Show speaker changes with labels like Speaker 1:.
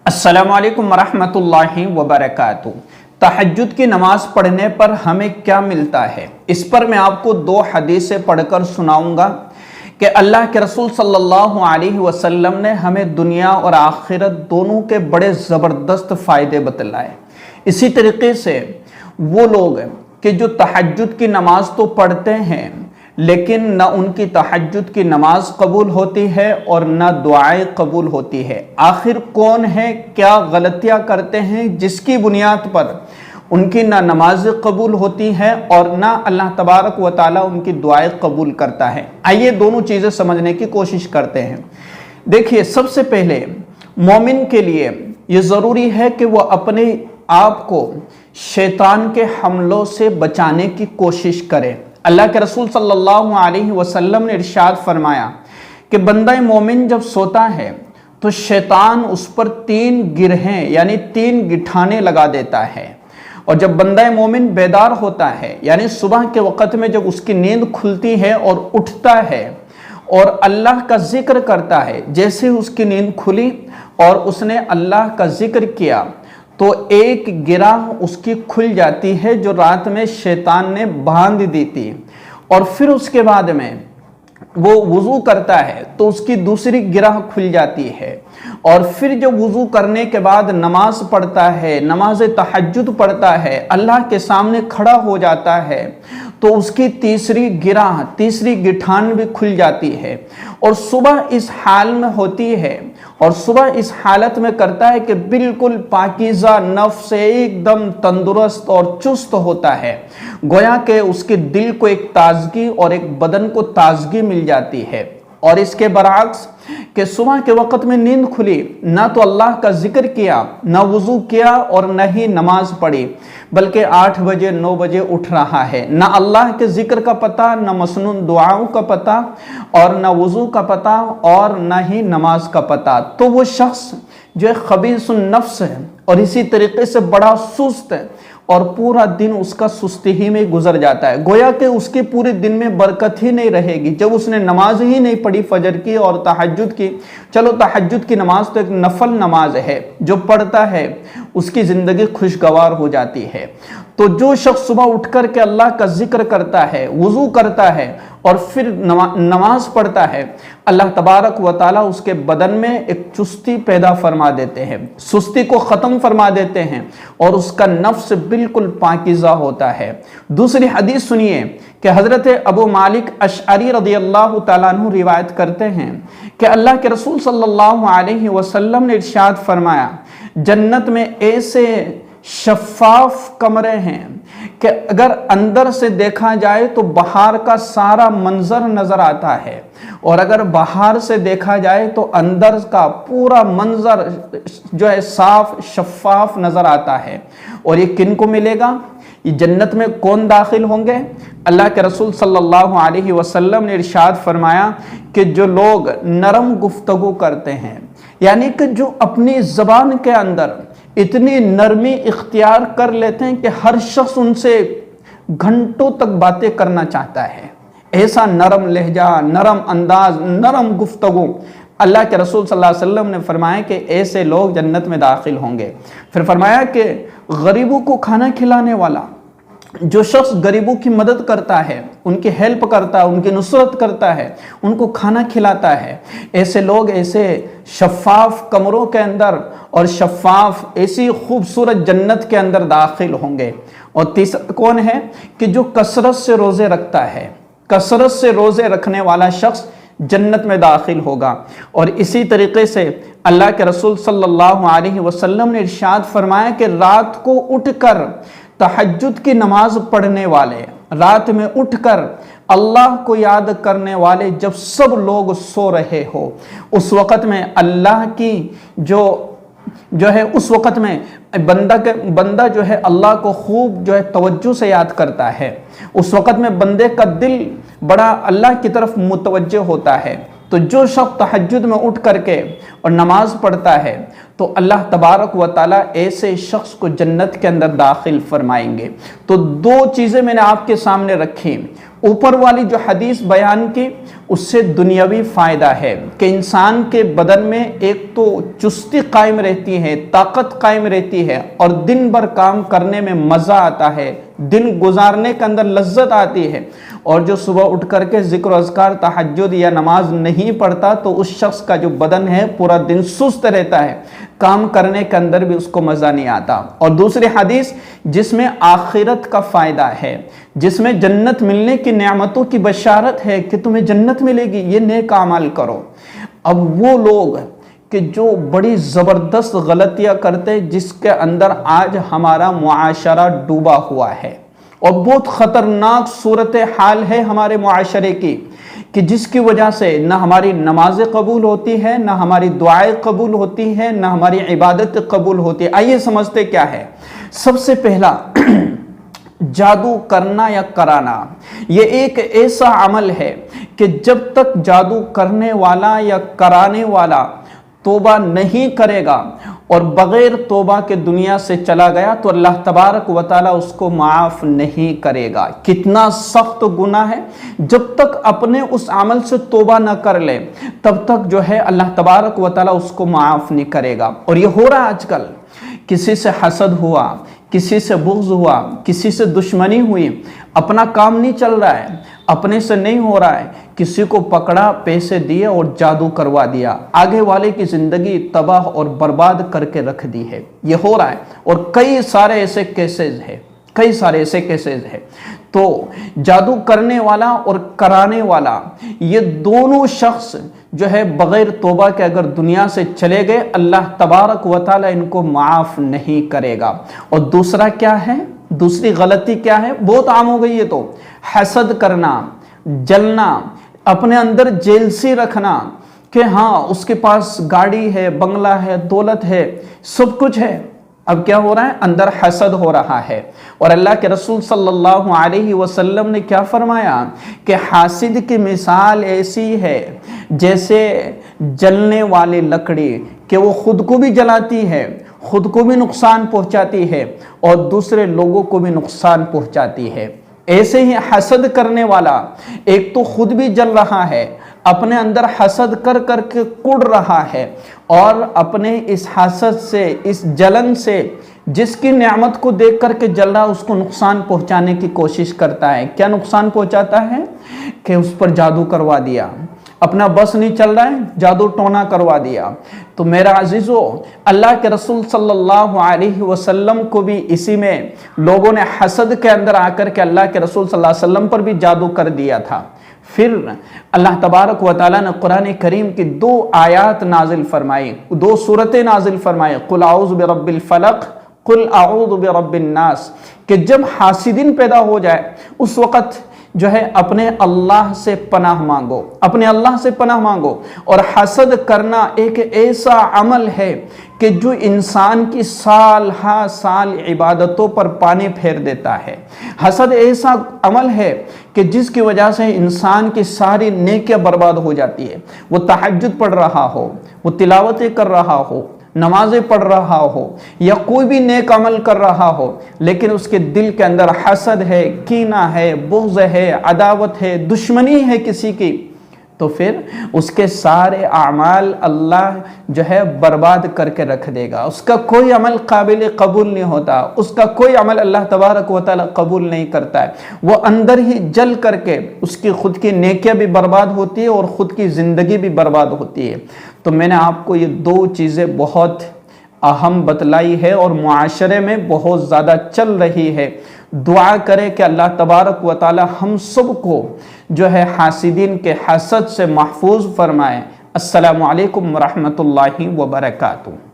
Speaker 1: السلام علیکم ورحمۃ اللہ وبرکاتہ۔ تہجد کی نماز پڑھنے پر ہمیں کیا ملتا ہے، اس پر میں آپ کو دو حدیثیں پڑھ کر سناؤں گا کہ اللہ کے رسول صلی اللہ علیہ وسلم نے ہمیں دنیا اور آخرت دونوں کے بڑے زبردست فائدے بتلائے۔ اسی طریقے سے وہ لوگ کہ جو تہجد کی نماز تو پڑھتے ہیں لیکن نہ ان کی تہجد کی نماز قبول ہوتی ہے اور نہ دعائیں قبول ہوتی ہے، آخر کون ہے، کیا غلطیاں کرتے ہیں جس کی بنیاد پر ان کی نہ نماز قبول ہوتی ہے اور نہ اللہ تبارک و تعالیٰ ان کی دعائیں قبول کرتا ہے۔ آئیے دونوں چیزیں سمجھنے کی کوشش کرتے ہیں۔ دیکھیے، سب سے پہلے مومن کے لیے یہ ضروری ہے کہ وہ اپنے آپ کو شیطان کے حملوں سے بچانے کی کوشش کرے۔ اللہ کے رسول صلی اللہ علیہ وسلم نے ارشاد فرمایا کہ بندہ مومن جب سوتا ہے تو شیطان اس پر 3 گرہیں یعنی 3 گٹھانے لگا دیتا ہے، اور جب بندہ مومن بیدار ہوتا ہے یعنی صبح کے وقت میں جب اس کی نیند کھلتی ہے اور اٹھتا ہے اور اللہ کا ذکر کرتا ہے، جیسے اس کی نیند کھلی اور اس نے اللہ کا ذکر کیا تو ایک گرہ اس کی کھل جاتی ہے جو رات میں شیطان نے باندھ دی تھی، اور پھر اس کے بعد میں وہ وضو کرتا ہے تو اس کی دوسری گرہ کھل جاتی ہے، اور پھر جب وضو کرنے کے بعد نماز پڑھتا ہے، نماز تہجد پڑھتا ہے، اللہ کے سامنے کھڑا ہو جاتا ہے تو اس کی تیسری گرہ، تیسری گٹھان بھی کھل جاتی ہے، اور صبح اس حال میں ہوتی ہے اور صبح اس حالت میں کرتا ہے کہ بالکل پاکیزہ نفس سے ایک دم تندرست اور چست ہوتا ہے، گویا کہ اس کے دل کو ایک تازگی اور ایک بدن کو تازگی مل جاتی ہے۔ اور اس کے برعکس کہ صبح کے وقت میں نیند کھلی، نہ تو اللہ کا ذکر کیا، نہ وضو کیا اور نہ ہی نماز پڑھی، بلکہ 8 بجے 9 بجے اٹھ رہا ہے، نہ اللہ کے ذکر کا پتہ، نہ مسنون دعاؤں کا پتہ، اور نہ وضو کا پتہ اور نہ ہی نماز کا پتہ، تو وہ شخص جو ہے خبیث النفس ہے اور اسی طریقے سے بڑا سست ہے، اور پورا دن اس کا سستی ہی میں گزر جاتا ہے، گویا کہ اس کے پورے دن میں برکت ہی نہیں رہے گی جب اس نے نماز ہی نہیں پڑھی فجر کی اور تہجد کی۔ چلو تہجد کی نماز تو ایک نفل نماز ہے، جو پڑھتا ہے اس کی زندگی خوشگوار ہو جاتی ہے۔ تو جو شخص صبح اٹھ کر کے اللہ کا ذکر کرتا ہے، وضو کرتا ہے اور پھر نماز پڑھتا ہے، اللہ تبارک و تعالیٰ اس کے بدن میں ایک چستی پیدا فرما دیتے ہیں، سستی کو ختم فرما دیتے ہیں، اور اس کا نفس بالکل پاکیزہ ہوتا ہے۔ دوسری حدیث سنیے کہ حضرت ابو مالک اشعری رضی اللہ تعالیٰ عنہ روایت کرتے ہیں کہ اللہ کے رسول صلی اللہ علیہ وسلم نے ارشاد فرمایا، جنت میں ایسے شفاف کمرے ہیں کہ اگر اندر سے دیکھا جائے تو باہر کا سارا منظر نظر آتا ہے، اور اگر باہر سے دیکھا جائے تو اندر کا پورا منظر جو ہے صاف شفاف نظر آتا ہے۔ اور یہ کن کو ملے گا؟ یہ جنت میں کون داخل ہوں گے؟ اللہ کے رسول صلی اللہ علیہ وسلم نے ارشاد فرمایا کہ جو لوگ نرم گفتگو کرتے ہیں، یعنی کہ جو اپنی زبان کے اندر اتنی نرمی اختیار کر لیتے ہیں کہ ہر شخص ان سے گھنٹوں تک باتیں کرنا چاہتا ہے، ایسا نرم لہجہ، نرم انداز، نرم گفتگو، اللہ کے رسول صلی اللہ علیہ وسلم نے فرمایا کہ ایسے لوگ جنت میں داخل ہوں گے۔ پھر فرمایا کہ غریبوں کو کھانا کھلانے والا، جو شخص غریبوں کی مدد کرتا ہے، ان کی ہیلپ کرتا ہے، ان کی نصرت کرتا ہے، ان کو کھانا کھلاتا ہے، ایسے لوگ ایسے شفاف کمروں کے اندر اور شفاف ایسی خوبصورت جنت کے اندر داخل ہوں گے۔ اور تیسرا کون ہے کہ جو کثرت سے روزے رکھتا ہے، کثرت سے روزے رکھنے والا شخص جنت میں داخل ہوگا۔ اور اسی طریقے سے اللہ کے رسول صلی اللہ علیہ وسلم نے ارشاد فرمایا کہ رات کو اٹھ کر تہجد کی نماز پڑھنے والے، رات میں اٹھ کر اللہ کو یاد کرنے والے، جب سب لوگ سو رہے ہو اس وقت میں اللہ کی جو ہے اس وقت میں بندہ جو ہے اللہ کو خوب جو ہے توجہ سے یاد کرتا ہے، اس وقت میں بندے کا دل بڑا اللہ کی طرف متوجہ ہوتا ہے۔ تو جو شخص تہجد میں اٹھ کر کے اور نماز پڑھتا ہے تو اللہ تبارک و تعالیٰ ایسے شخص کو جنت کے اندر داخل فرمائیں گے۔ تو 2 چیزیں میں نے آپ کے سامنے رکھی، اوپر والی جو حدیث بیان کی اس سے دنیاوی فائدہ ہے کہ انسان کے بدن میں ایک تو چستی قائم رہتی ہے، طاقت قائم رہتی ہے، اور دن بھر کام کرنے میں مزہ آتا ہے، دن گزارنے کے اندر لذت آتی ہے۔ اور جو صبح اٹھ کر کے ذکر و اذکار، تہجد یا نماز نہیں پڑھتا تو اس شخص کا جو بدن ہے پورا دن سست رہتا ہے، کام کرنے کے اندر بھی اس کو مزہ نہیں آتا۔ اور دوسری حدیث جس میں آخرت کا فائدہ ہے، جس میں جنت ملنے کی نعمتوں کی بشارت ہے کہ تمہیں جنت ملے گی، یہ نیک اعمال کرو۔ اب وہ لوگ کہ جو بڑی زبردست غلطیاں کرتے، جس کے اندر آج ہمارا معاشرہ ڈوبا ہوا ہے، اور بہت خطرناک صورتحال ہے ہمارے معاشرے کی، کہ جس کی وجہ سے نہ ہماری نمازیں قبول ہوتی ہے، نہ ہماری دعائیں قبول ہوتی ہیں، نہ ہماری عبادت قبول ہوتی ہے۔ آئیے سمجھتے کیا ہے۔ سب سے پہلا جادو کرنا یا کرانا، یہ ایک ایسا عمل ہے کہ جب تک جادو کرنے والا یا کرانے والا توبہ نہیں کرے گا اور بغیر توبہ کے دنیا سے چلا گیا تو اللہ تبارک و تعالی اس کو معاف نہیں کرے گا۔ کتنا سخت گناہ ہے، جب تک اپنے اس عمل سے توبہ نہ کر لے تب تک جو ہے اللہ تبارک و تعالی اس کو معاف نہیں کرے گا۔ اور یہ ہو رہا آج کل، کسی سے حسد ہوا، کسی سے بغض ہوا، کسی سے دشمنی ہوئی، اپنا کام نہیں چل رہا ہے، اپنے سے نہیں ہو رہا ہے، کسی کو پکڑا، پیسے دیے اور جادو کروا دیا، آگے والے کی زندگی تباہ اور برباد کر کے رکھ دی ہے۔ یہ ہو رہا ہے، اور کئی سارے ایسے کیسز ہیں۔ تو جادو کرنے والا اور کرانے والا، یہ دونوں شخص جو ہے بغیر توبہ کے اگر دنیا سے چلے گئے، اللہ تبارک و تعالی ان کو معاف نہیں کرے گا۔ اور دوسرا کیا ہے، دوسری غلطی کیا ہے، بہت عام ہو گئی ہے، تو حسد کرنا، جلنا، اپنے اندر جیلسی رکھنا کہ ہاں اس کے پاس گاڑی ہے، بنگلہ ہے، دولت ہے، سب کچھ ہے۔ اب کیا ہو رہا ہے، اندر حسد ہو رہا ہے۔ اور اللہ کے رسول صلی اللہ علیہ وسلم نے کیا فرمایا کہ حاسد کی مثال ایسی ہے جیسے جلنے والی لکڑی، کہ وہ خود کو بھی جلاتی ہے، خود کو بھی نقصان پہنچاتی ہے اور دوسرے لوگوں کو بھی نقصان پہنچاتی ہے۔ ایسے ہی حسد کرنے والا ایک تو خود بھی جل رہا ہے، اپنے اندر حسد کر کر کے کڑ رہا ہے، اور اپنے اس حسد سے، اس جلن سے، جس کی نعمت کو دیکھ کر کے جل رہا اس کو نقصان پہنچانے کی کوشش کرتا ہے۔ کیا نقصان پہنچاتا ہے کہ اس پر جادو کروا دیا، اپنا بس نہیں چل رہا ہے، جادو ٹونا کروا دیا۔ تو میرا عزیزو، اللہ کے رسول صلی اللہ علیہ وسلم کو بھی اسی میں لوگوں نے حسد کے اندر آ کر کے اللہ کے رسول صلی اللہ علیہ وسلم پر بھی جادو کر دیا تھا۔ پھر اللہ تبارک و تعالیٰ نے قرآن کریم کی 2 آیات نازل فرمائی، 2 سورتیں نازل فرمائی، قل اعوذ برب الفلق، قل اعوذ برب الناس، کہ جب حاسدین پیدا ہو جائے اس وقت جو ہے اپنے اللہ سے پناہ مانگو، اپنے اللہ سے پناہ مانگو۔ اور حسد کرنا ایک ایسا عمل ہے کہ جو انسان کی سال ہا سال عبادتوں پر پانی پھیر دیتا ہے۔ حسد ایسا عمل ہے کہ جس کی وجہ سے انسان کی ساری نیکیاں برباد ہو جاتی ہے۔ وہ تہجد پڑھ رہا ہو، وہ تلاوتیں کر رہا ہو، نمازیں پڑھ رہا ہو، یا کوئی بھی نیک عمل کر رہا ہو، لیکن اس کے دل کے اندر حسد ہے، کینہ ہے، بغض ہے، عداوت ہے، دشمنی ہے کسی کی، تو پھر اس کے سارے اعمال اللہ جو ہے برباد کر کے رکھ دے گا۔ اس کا کوئی عمل قابل قبول نہیں ہوتا، اس کا کوئی عمل اللہ تبارک و تعالی قبول نہیں کرتا ہے۔ وہ اندر ہی جل کر کے اس کی خود کی نیکیاں بھی برباد ہوتی ہے اور خود کی زندگی بھی برباد ہوتی ہے۔ تو میں نے آپ کو یہ 2 چیزیں بہت اہم بتلائی ہے اور معاشرے میں بہت زیادہ چل رہی ہے۔ دعا کرے کہ اللہ تبارک و تعالی ہم سب کو جو ہے حاسدین کے حسد سے محفوظ فرمائے۔ السلام علیکم ورحمۃ اللہ وبرکاتہ۔